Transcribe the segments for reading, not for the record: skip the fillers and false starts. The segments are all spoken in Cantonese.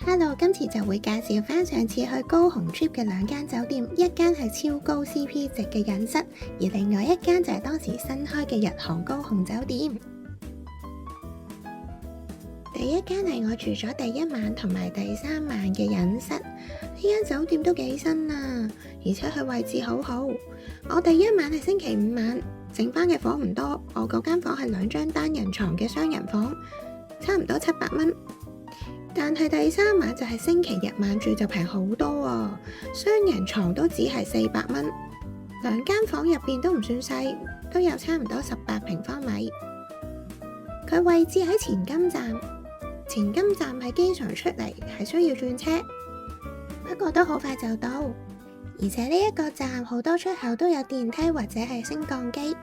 Hello，今次就會介紹返上次去高雄 trip 嘅兩間酒店，一間係超高 CP 值嘅隱室，而另外一間就係當時新開嘅日航高雄酒店。第一間係我住咗第一晚同埋第三晚嘅隱室，呢間酒店都幾新啊，而且佢位置好好。我第一晚係星期五晚，剩返嘅房唔多，我嗰間房係2張單人床嘅雙人房，差唔多700蚊。但係第三晚就係星期日晚住就平好多啊，雙人床都只係400蚊，兩間房入邊都唔算細，都有差唔多18平方米。佢位置喺前金站，前金站喺機場出嚟係需要轉車，不過都好快就到。而且呢一個站好多出口都有電梯或者係升降機，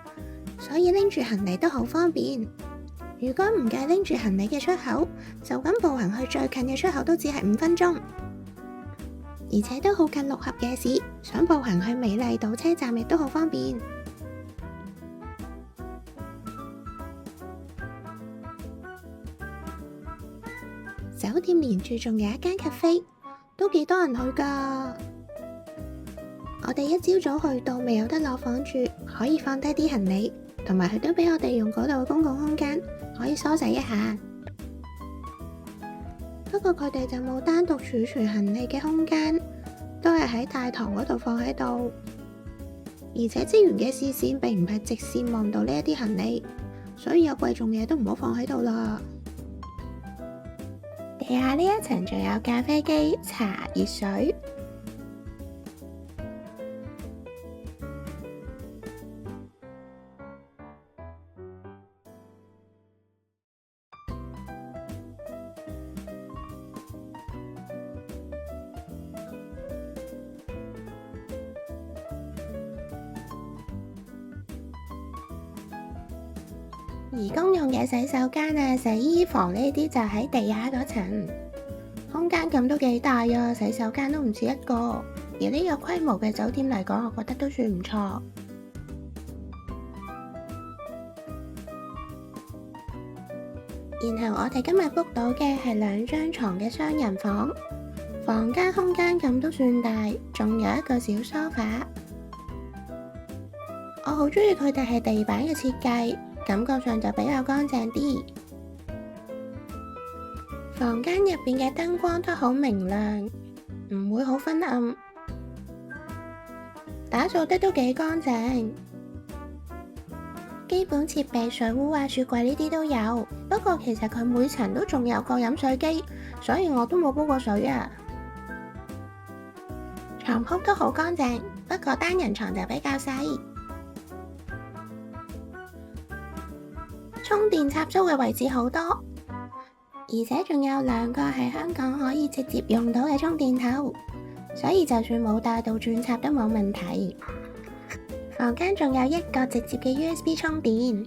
所以拎住行李都好方便。如果唔計拎住行李嘅出口，就咁步行去最近嘅出口都只係5分鐘，而且都好近六合夜市，想步行去美麗島車站亦都好方便。酒店連住仲有一間 cafe， 都幾多人去㗎。我哋一朝早去到，未有得攞房住，可以放低啲行李，同埋佢都俾我哋用嗰度嘅公共空間，可以梳洗一下。不過佢哋就冇單獨儲存行李嘅空間，都係喺大堂嗰度放喺度。而且職員嘅視線並唔係直線望到呢一啲行李，所以有貴重嘢都唔好放喺度啦。地下呢一層仲有咖啡機、茶、熱水。而公用嘅洗手間啊、洗衣房呢啲就喺地下嗰層，空間感都幾大啊，洗手間都唔止一個。而呢個規模嘅酒店嚟講，我覺得都算唔錯。然後我哋今日 book 到嘅係2張床嘅雙人房，房間空間感都算大，仲有一個小梳化。我好中意佢哋係地板嘅設計，感覺上就比較乾淨啲。房間入邊嘅燈光都好明亮，唔會好昏暗，打掃得都幾乾淨。基本設備水壺啊、雪櫃呢啲都有，不過其實佢每層都仲有個飲水機，所以我都冇煲過水啊。床鋪都好乾淨，不過單人床就比較細。充電插蘇嘅位置好多，而且仲有2個係香港可以直接用到嘅充電頭，所以就算冇帶到轉插都冇問題。房間仲有一個直接嘅 USB 充電。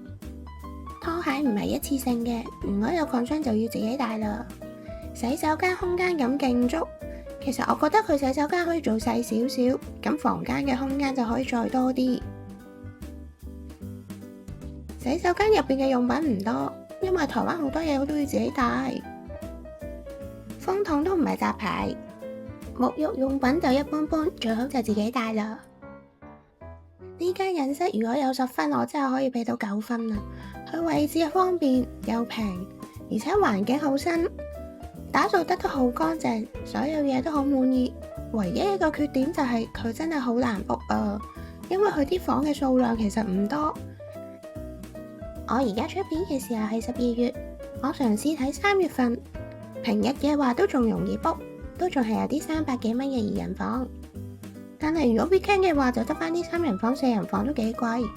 拖鞋唔係一次性嘅，如果有擴張就要自己帶啦。洗手間空間感勁足，其實我覺得佢洗手間可以做細少少，咁房間嘅空間就可以再多啲。洗手間入邊嘅用品唔多，因為台灣好多嘢我都要自己帶。風筒都唔係雜牌，沐浴用品就一般般，最好就自己帶啦。呢間隱室如果有10分，我真係可以俾到9分啦。佢位置方便又平，而且環境好新，打掃得都好乾淨，所有嘢都好滿意。唯一一個缺點就係佢真係好難 book 啊，因為佢啲房嘅數量其實唔多。我而家出片嘅時候係12月，我嘗試睇3月份，平日嘅話都仲容易 book， 都仲係有啲300幾蚊嘅2人房。但係如果 weekend 嘅話就得返啲3人房、4人房都幾貴。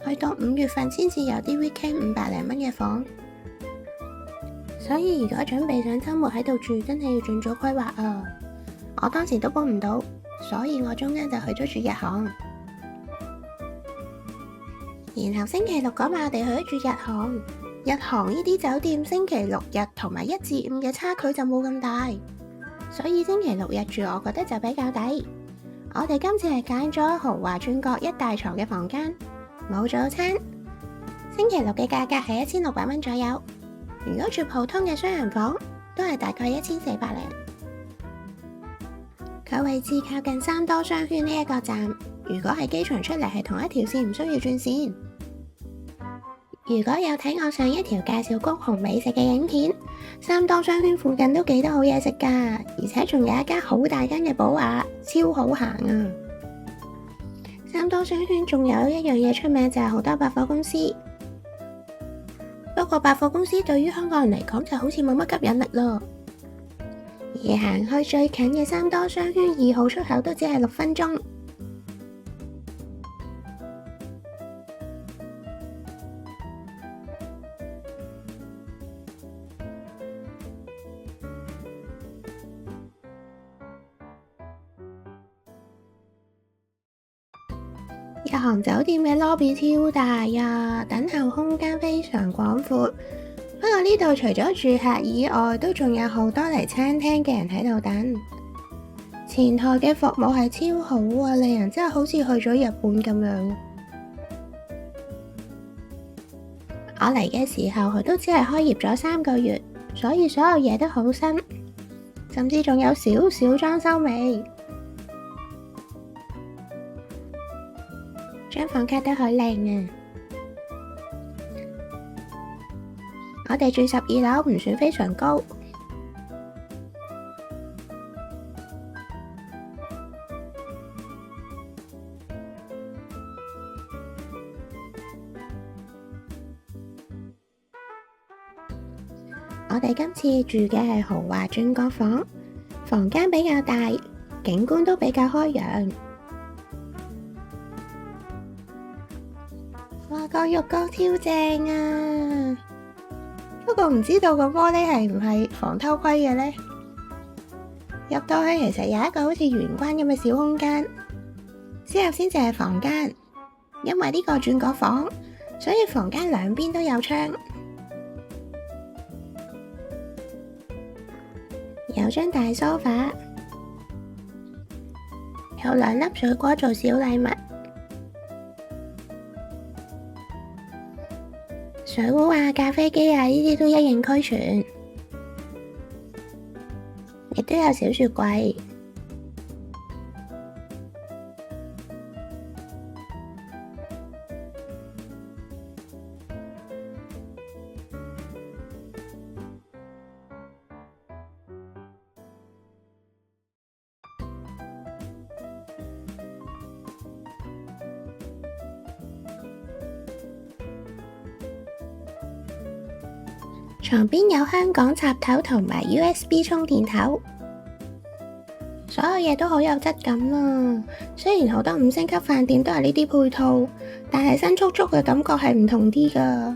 去到5月份先至有啲 weekend 500零蚊嘅房，所以如果準備上週末喺度住，真係要盡早規劃啊！我當時都 book 唔到，所以我中間就去咗住日航。然後星期六嗰晚我哋去咗住日航。日航呢啲酒店星期六日同埋1至5嘅差距就冇咁大，所以星期六日住我覺得就比較抵。我哋今次係揀咗豪華轉角1大床嘅房間，冇早餐。星期六嘅價格係1600蚊左右。如果住普通嘅雙人房，都係大概1400零。佢位置靠近三多商圈呢一個站，如果係機場出嚟係同一條線，唔需要轉線。如果有睇我上一條介紹高雄美食嘅影片，三多商圈附近都幾多好嘢食噶，而且仲有一間好大間嘅寶雅，超好行啊！三多商圈仲有一樣嘢出名就係好多百貨公司，不過百貨公司對於香港人嚟講就好似冇乜吸引力咯。而行去最近嘅三多商圈2號出口都只係6分鐘。日航酒店嘅 lobby 超大呀，等候空間非常廣闊。不過呢度除咗住客以外，都仲有好多嚟餐廳嘅人喺度等。前台嘅服務係超好啊，令人真係好似去咗日本咁樣。我嚟嘅時候，佢都只係開業咗3個月，所以所有嘢都好新，甚至仲有少少裝修味。張房卡都好靚啊！我哋住12樓，唔算非常高。我哋今次住嘅係豪華轉角房，房間比較大，景觀都比較開揚。哇，個浴缸超正啊！不過唔知道個玻璃係唔係防偷窺嘅呢？入到去其實有一個好似玄關咁嘅小空間，之後先至係房間。因為呢個轉角房，所以房間兩邊都有窗，有張大梳化，有2粒水果做小禮物。水壺啊、咖啡機啊，呢啲都一應俱全，亦都有小雪櫃。床邊有香港插頭同埋 USB 充電頭，所有嘢都好有質感啊！雖然好多5星級飯店都係呢啲配套，但係新簇簇嘅感覺係唔同啲㗎。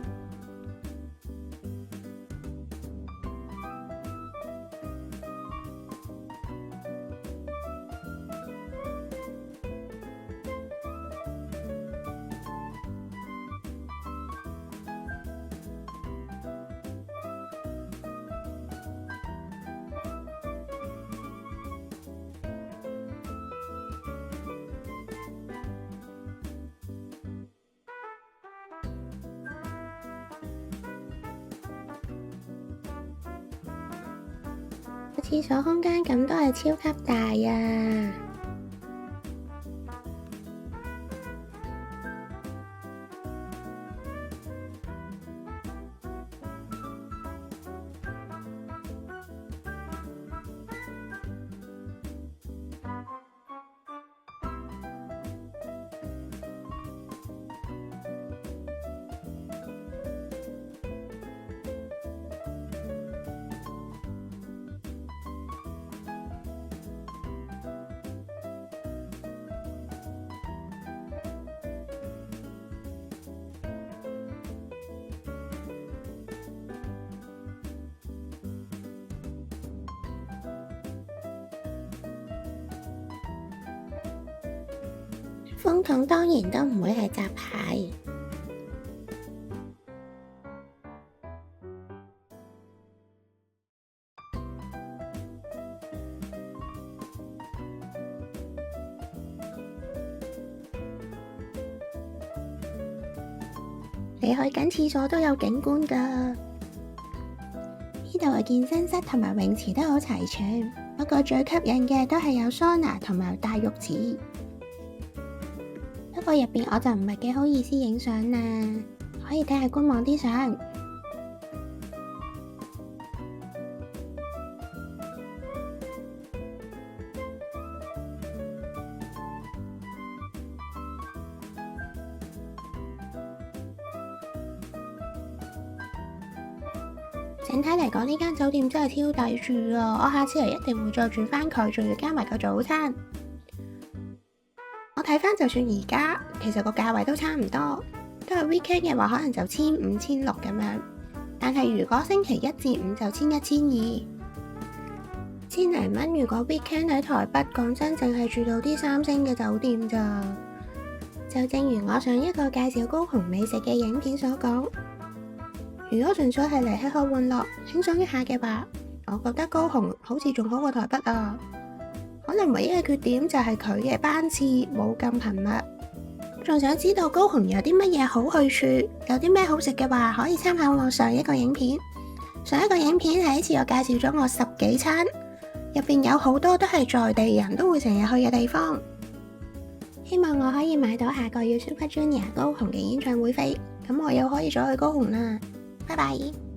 廁所空間咁都係超級大啊！風筒當然都唔會係雜牌。你去緊廁所都有景觀㗎。呢度嘅健身室同埋泳池都好齊全，不過最吸引嘅都係有桑拿同埋大浴池。不過入邊我就唔係幾好意思影相啦，可以睇下官網啲相。整體嚟講，呢間酒店真係超抵住啊！我下次嚟一定會再住翻佢，仲要加埋個早餐。我睇翻就算而家，其實個價位都差唔多，都係 weekend 嘅話可能就1500、1600咁樣。但係如果星期1至5就1100、1200，千零蚊。如果 weekend 喺台北，講真淨係住到啲3星嘅酒店咋。就正如我上一個介紹高雄美食嘅影片所講。如果純粹係嚟吃喝玩樂、輕鬆一下嘅話，我覺得高雄好似仲好過台北啊。可能唯一嘅缺點就係佢嘅班次冇咁頻密。仲想知道高雄有啲乜嘢好去處，有啲咩好食嘅話，可以參考我上一個影片。上一個影片係一次我介紹咗我10幾餐，入邊有好多都係在地人都會成日去嘅地方。希望我可以買到下個月 Super Junior 高雄嘅演唱會飛，咁我又可以再去高雄啦。拜拜。